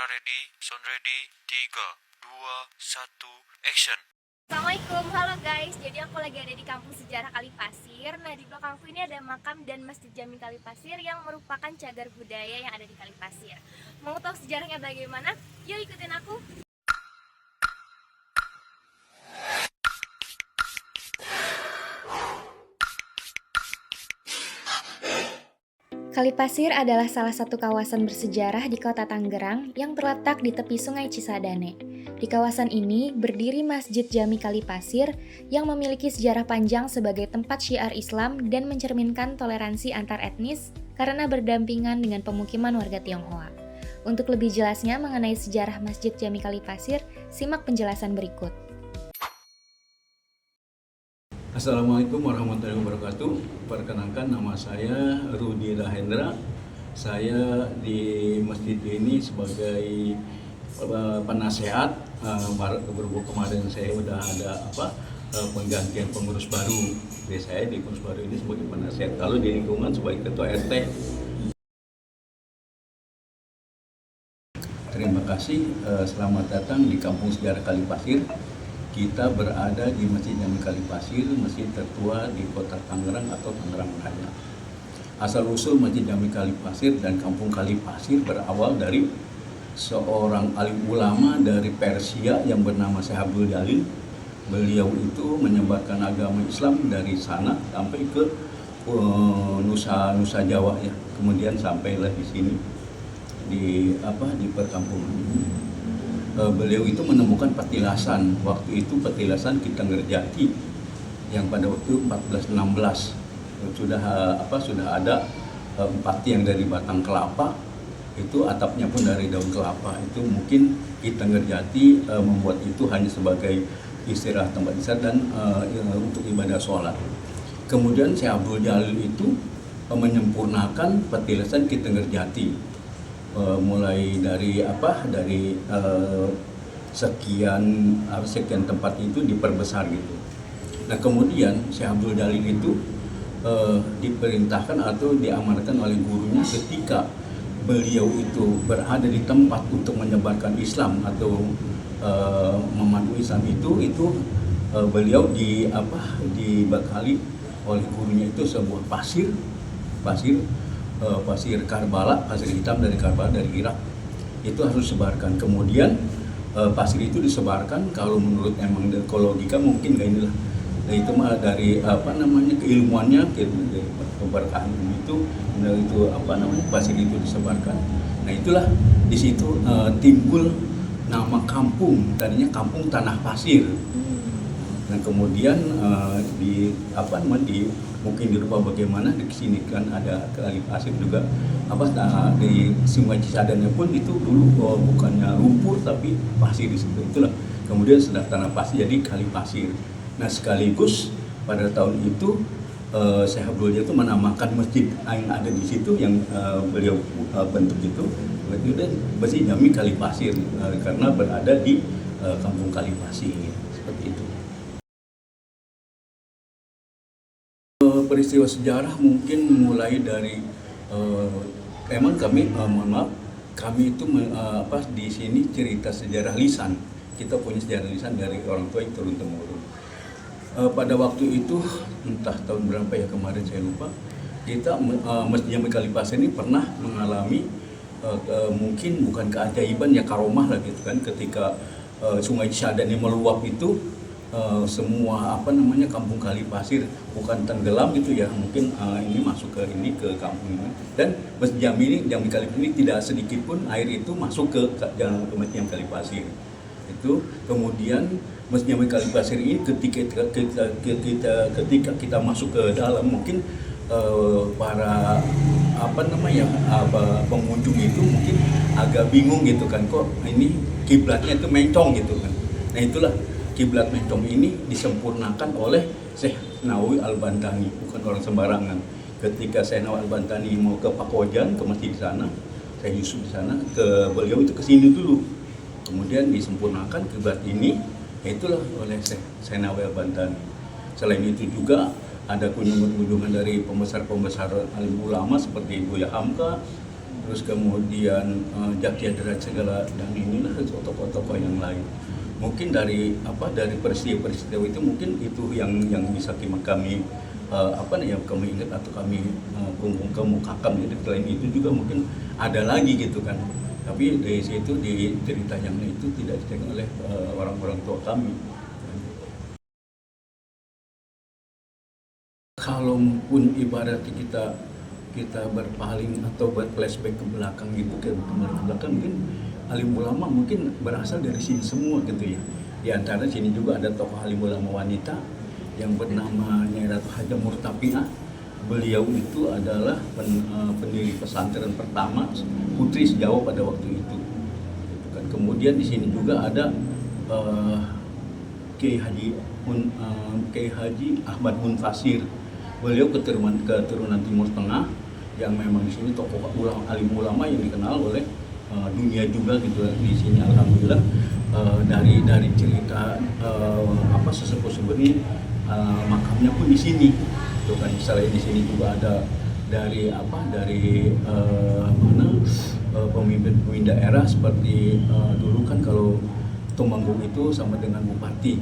Kamera ready, sound ready, 3, 2, 1, action. Assalamualaikum, halo guys. Jadi aku lagi ada di Kampung Sejarah Kalipasir. Nah, di belakangku ini ada makam dan Masjid Jami Kalipasir yang merupakan cagar budaya yang ada di Kalipasir. Mau tahu sejarahnya bagaimana? Yuk ikutin aku. Kalipasir adalah salah satu kawasan bersejarah di kota Tangerang yang terletak di tepi Sungai Cisadane. Di kawasan ini berdiri Masjid Jami Kalipasir yang memiliki sejarah panjang sebagai tempat syiar Islam dan mencerminkan toleransi antar etnis karena berdampingan dengan pemukiman warga Tionghoa. Untuk lebih jelasnya mengenai sejarah Masjid Jami Kalipasir, simak penjelasan berikut. Assalamualaikum warahmatullahi wabarakatuh. Perkenalkan, nama saya Rudi Rahendra. Saya di masjid ini sebagai penasehat. Berhubung kemarin saya udah ada penggantian pengurus baru. Jadi saya di pengurus baru ini sebagai penasehat. Kalau di lingkungan sebagai ketua RT. Terima kasih. Selamat datang di Kampung Sejarah Kalipasir. Kita berada di Masjid Jami Kalipasir, masjid tertua di kota Tangerang atau Tangerang Raya. Asal-usul Masjid Jami Kalipasir dan Kampung Kalipasir berawal dari seorang alim ulama dari Persia yang bernama Syekh Abdul Jalil. Beliau itu menyebarkan agama Islam dari sana sampai ke Nusa Jawa ya. Kemudian sampailah di sini di perkampungan. Beliau itu menemukan petilasan, waktu itu petilasan Kitenggerjati yang pada waktu 1416 sudah ada 4 tiang dari batang kelapa, itu atapnya pun dari daun kelapa. Itu mungkin Kitenggerjati membuat itu hanya sebagai istirahat tempat istirahat dan untuk ibadah sholat. Kemudian Syekh Abdul Jalil itu menyempurnakan petilasan Kitenggerjati. Mulai dari sekian tempat itu diperbesar gitu. Nah kemudian Syekh Abdul Jalil itu diperintahkan atau diamanatkan oleh gurunya ketika beliau itu berada di tempat untuk menyebarkan Islam atau memandu Islam itu beliau dibekali oleh gurunya itu sebuah pasir Karbala, pasir hitam dari Karbala, dari Irak, itu harus disebarkan. Kemudian pasir itu disebarkan, kalau menurut kalau logika mungkin kayak inilah. Nah itu mah dari keilmuannya, dari keberkahan itu pasir itu disebarkan. Nah itulah di situ timbul nama kampung, tadinya Kampung Tanah Pasir. Nah kemudian mungkin dirubah bagaimana di sini kan ada Kalipasir juga di Sungai Cisadane pun itu dulu bukannya lumpur tapi pasir di situ. Itulah kemudian setelah tanah pasir jadi Kalipasir. Nah sekaligus pada tahun itu Syekh Abdul Jalil itu menamakan masjid yang ada di situ yang beliau bentuk itu dan Masjid Jami Kalipasir karena berada di Kampung Kalipasir seperti itu. Peristiwa sejarah mungkin mulai dari memang kami kami itu di sini cerita sejarah lisan. Kita punya sejarah lisan dari orang tua yang turun temurun. Pada waktu itu entah tahun berapa ya kemarin saya lupa, kita Masjid Jami Kalipasir ini pernah mengalami mungkin bukan keajaiban ya, karomah lah gitu kan, ketika Sungai Cisadane meluap itu semua Kampung Kalipasir bukan tenggelam gitu ya, mungkin ini masuk ke kampung ini, dan Masjid Jami Kalipasir ini tidak sedikit pun air itu masuk ke Masjid Jami Kalipasir itu. Kemudian Masjid Jami Kalipasir ini ketika kita masuk ke dalam mungkin para pengunjung itu mungkin agak bingung gitu kan, kok ini kiblatnya itu mencong gitu kan. Nah itulah kiblat mencong ini disempurnakan oleh Syekh Nawawi Al-Bantani, bukan orang sembarangan. Ketika Syekh Nawawi Al-Bantani mau ke Pakojan, ke masjid di sana, Syekh Yusuf di sana, beliau itu ke sini dulu. Kemudian disempurnakan kiblat ini, itulah oleh Syekh Nawawi Al-Bantani. Selain itu juga ada kunjungan-kunjungan dari pembesar-pembesar alim ulama seperti Buya Hamka, terus kemudian Jaki Hadrat segala, dan inilah tokoh-tokoh yang lain. Mungkin dari peristiwa-peristiwa itu mungkin itu yang bisa kami kami ingat atau kami kemukakan. Jadi selain itu juga mungkin ada lagi gitu kan. Tapi dari situ di cerita yang itu tidak diceritakan oleh orang-orang tua kami. Kalau pun ibaratnya kita berpaling atau berflashback ke belakang gitu, kembali ke belakang, mungkin alim ulama mungkin berasal dari sini semua gitu ya. Di antara sini juga ada tokoh alim ulama wanita yang bernama Nyai Ratu Hajah Murtapiah. Beliau itu adalah pendiri pesantren pertama putri se-Jawa pada waktu itu. Gitu kan. Kemudian di sini juga ada Kiai Haji Ahmad Munfasir. Beliau keturunan Timur Tengah yang memang di sini tokoh alim ulama yang dikenal oleh dunia juga gitu di sini. Alhamdulillah dari cerita sesepuh ini makamnya pun di sini. Tuh kan, selain di sini juga ada dari pemimpin daerah seperti dulu kan kalau Tumenggung itu sama dengan bupati.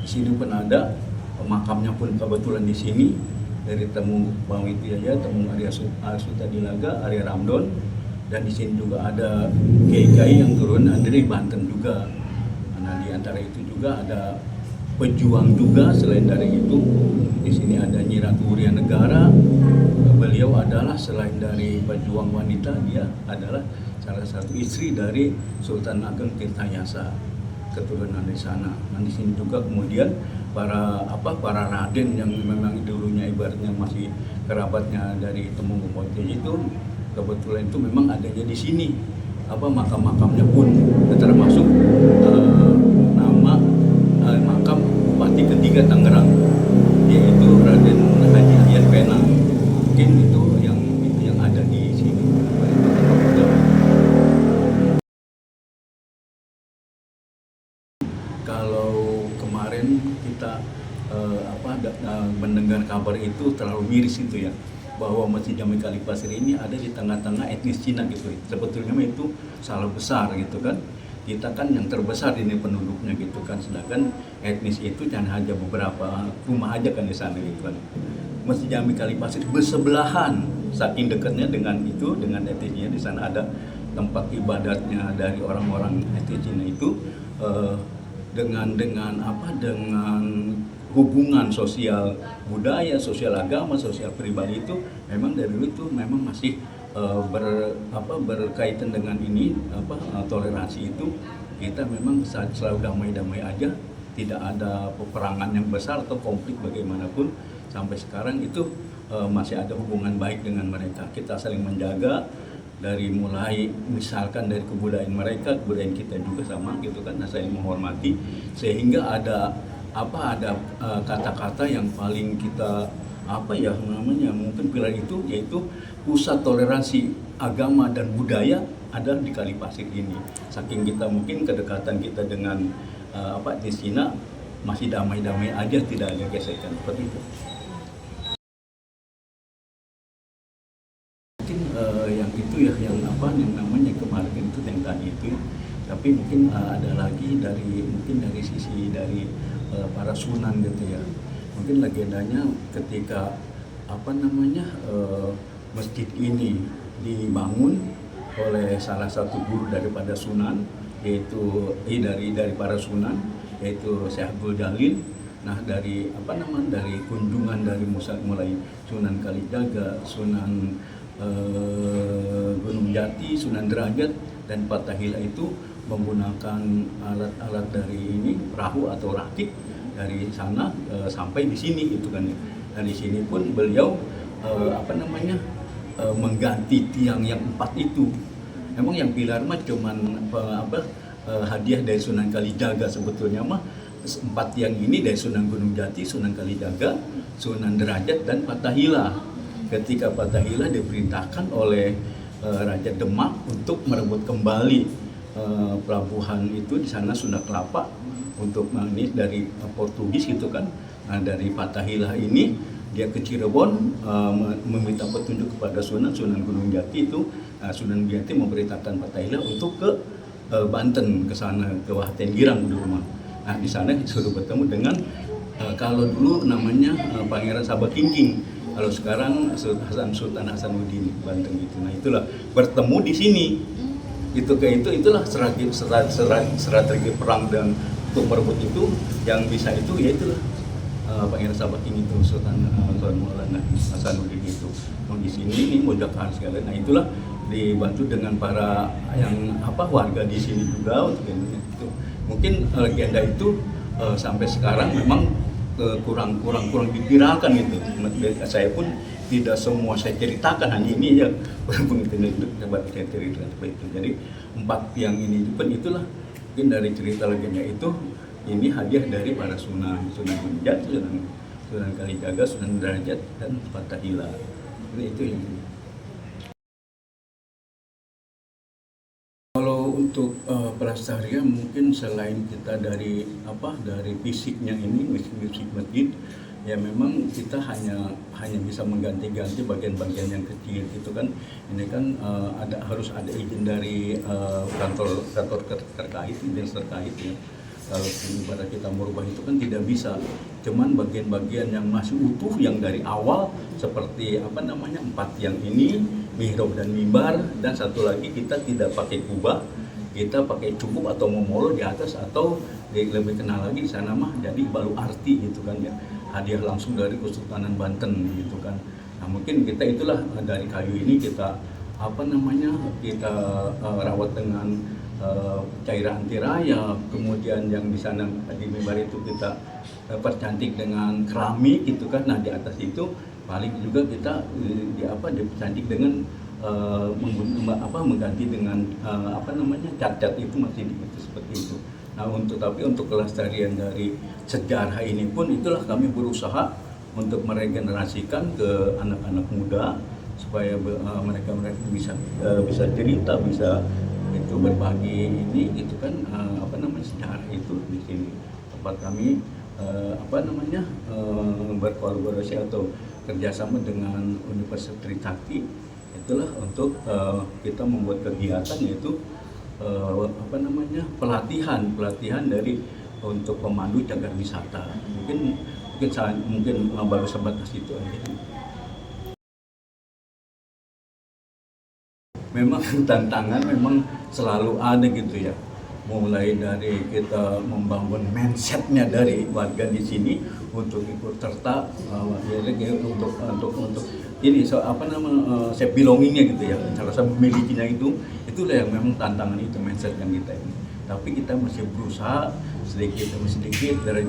Di sini pun ada makamnya pun kebetulan di sini. Dari Temung Pamitiaya, Temung Arya Sutadilaga, Arya Ramdon, dan di sini juga ada kiai-kiai yang turun dari Banten juga. Nah, di antara itu juga ada pejuang juga. Selain dari itu, di sini ada Nyi Ratu Uria Negara. Beliau adalah selain dari pejuang wanita, dia adalah salah satu istri dari Sultan Ageng Tirtayasa, keturunan di sana. Nah, di sini juga kemudian para raden yang memang dulunya ibaratnya masih kerabatnya dari Temenggung Pamitiaya itu kebetulan itu memang adanya di sini. Makam-makamnya pun termasuk nama makam Bupati ketiga Tangerang, yaitu Raden Haji Ayat Pena. Mungkin itu yang ada di sini. Kalau kemarin kita mendengar kabar itu terlalu miris itu ya, bahwa Masjid Jami Kalipasir ini ada di tengah-tengah etnis Cina gitu. Sebetulnya itu salah besar gitu kan. Kita kan yang terbesar ini penduduknya gitu kan, sedangkan etnis itu jangan hanya beberapa rumah aja kan di sana gitu kan. Masjid Jami Kalipasir bersebelahan, saking dekatnya dengan etnisnya. Di sana ada tempat ibadatnya dari orang-orang etnis Cina itu. Dengan hubungan sosial budaya, sosial agama, sosial pribadi itu memang dari dulu itu memang masih berkaitan dengan ini toleransi itu. Kita memang selalu damai-damai aja, tidak ada peperangan yang besar atau konflik bagaimanapun. Sampai sekarang itu masih ada hubungan baik dengan mereka. Kita saling menjaga dari mulai misalkan dari kebudayaan mereka, kebudayaan kita juga sama gitu kan, saling menghormati, sehingga ada kata-kata yang paling kita mungkin pilar itu, yaitu pusat toleransi agama dan budaya ada di Kalipasir ini. Saking kita mungkin kedekatan kita dengan di Cina masih damai-damai aja, tidak ada gesekan seperti itu. Yang itu ya yang namanya kemarin itu yang tadi itu, tapi mungkin ada lagi dari sisi para sunan gitu ya. Mungkin legendanya ketika masjid ini dibangun oleh salah satu guru daripada sunan, yaitu dari para sunan, yaitu Syekh Abdul Jalil. Nah, dari kunjungan dari mulai Sunan Kalijaga, Sunan Gunung Jati, Sunan Derajat, dan Fathahillah itu menggunakan alat-alat dari ini perahu atau rakit dari sana sampai di sini itu kan. Dan di sini pun beliau mengganti tiang yang 4 itu. Memang yang pilar mah cuman hadiah dari Sunan Kalijaga, sebetulnya mah 4 tiang ini dari Sunan Gunung Jati, Sunan Kalijaga, Sunan Derajat, dan Fathahillah. Ketika Fathahillah diperintahkan oleh Raja Demak untuk merebut kembali pelabuhan itu di sana Sunda Kelapa untuk ini dari Portugis gitu kan. Nah, dari Fathahillah ini dia ke Cirebon meminta petunjuk kepada Sunan Gunung Jati itu Sunan Gunung memberitakan Pak Taila untuk ke Banten, ke sana, ke Waten Girang dulu mah. Nah di sana disuruh bertemu dengan kalau dulu namanya Pangeran Sabah Kingking, kalau sekarang Sultan Hasanuddin Banten gitu. Nah itulah bertemu di sini. Itulah strategi perang dan untuk merebut itu yang bisa itu ya itulah Pangeran Sabah Kingking itu Sultan Maulana Hasanuddin itu mau di sini ini mau Jakarta segala. Nah itulah dibantu dengan para yang warga di sini juga untuk itu. Mungkin legenda itu sampai sekarang memang kurang dipiralkan gitu. Saya pun tidak semua saya ceritakan, hanya ini ya penelitian dapat saya ceritakan seperti itu. Jadi 4 yang ini pun itulah mungkin dari cerita legenda itu ini hadiah dari para Sunan Gunjat, Sunan Kalijaga, Sunan Derajat dan Fathahila. Jadi itu yang ini. Kalau untuk pelestarian mungkin selain kita dari fisiknya ini fisik masjid, ya memang kita hanya bisa mengganti-ganti bagian-bagian yang kecil gitu kan. Ini kan harus ada izin dari kantor terkait, dinas terkait ya. Kalau ibarat kita merubah itu kan tidak bisa. Cuman bagian-bagian yang masih utuh yang dari awal seperti 4 yang ini, mihrab dan mimbar, dan satu lagi kita tidak pakai kubah, kita pakai cukup atau momolo di atas, atau lebih kenal lagi di sana mah jadi balu arti gitu kan ya, hadiah langsung dari Kesultanan Banten gitu kan. Nah mungkin kita itulah dari kayu ini kita kita rawat dengan cairan anti rayap, kemudian yang di sana di mimbar itu kita percantik dengan keramik gitu kan. Nah di atas itu paling juga kita dipercantik dengan mengganti dengan cat itu masih itu seperti itu. Nah untuk kelestarian dari sejarah ini pun itulah kami berusaha untuk meregenerasikan ke anak-anak muda supaya mereka bisa cerita, bisa itu berbagi ini gitu kan sejarah itu di sini tempat kami berkolaborasi atau kerjasama dengan Universitas Trisakti. Itulah untuk kita membuat kegiatan yaitu pelatihan dari untuk pemandu cagar wisata. Mungkin baru sebatas itu aja. Memang tantangan memang selalu ada gitu ya. Mulai dari kita membangun mindsetnya dari warga di sini untuk ikut serta untuk ini saya belongingnya gitu ya, rasa memilikinya itulah yang memang tantangan itu mindset yang kita ini. Tapi kita masih berusaha sedikit demi sedikit dari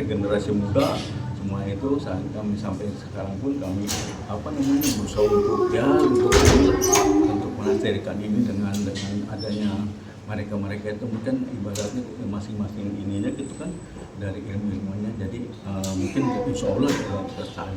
generasi muda semua itu kami sampai sekarang pun kami berusaha untuk melestarikan ini dengan adanya mereka itu mungkin ibaratnya masing-masing ininya gitu kan dari ilmunya, jadi mungkin insya Allah selesai.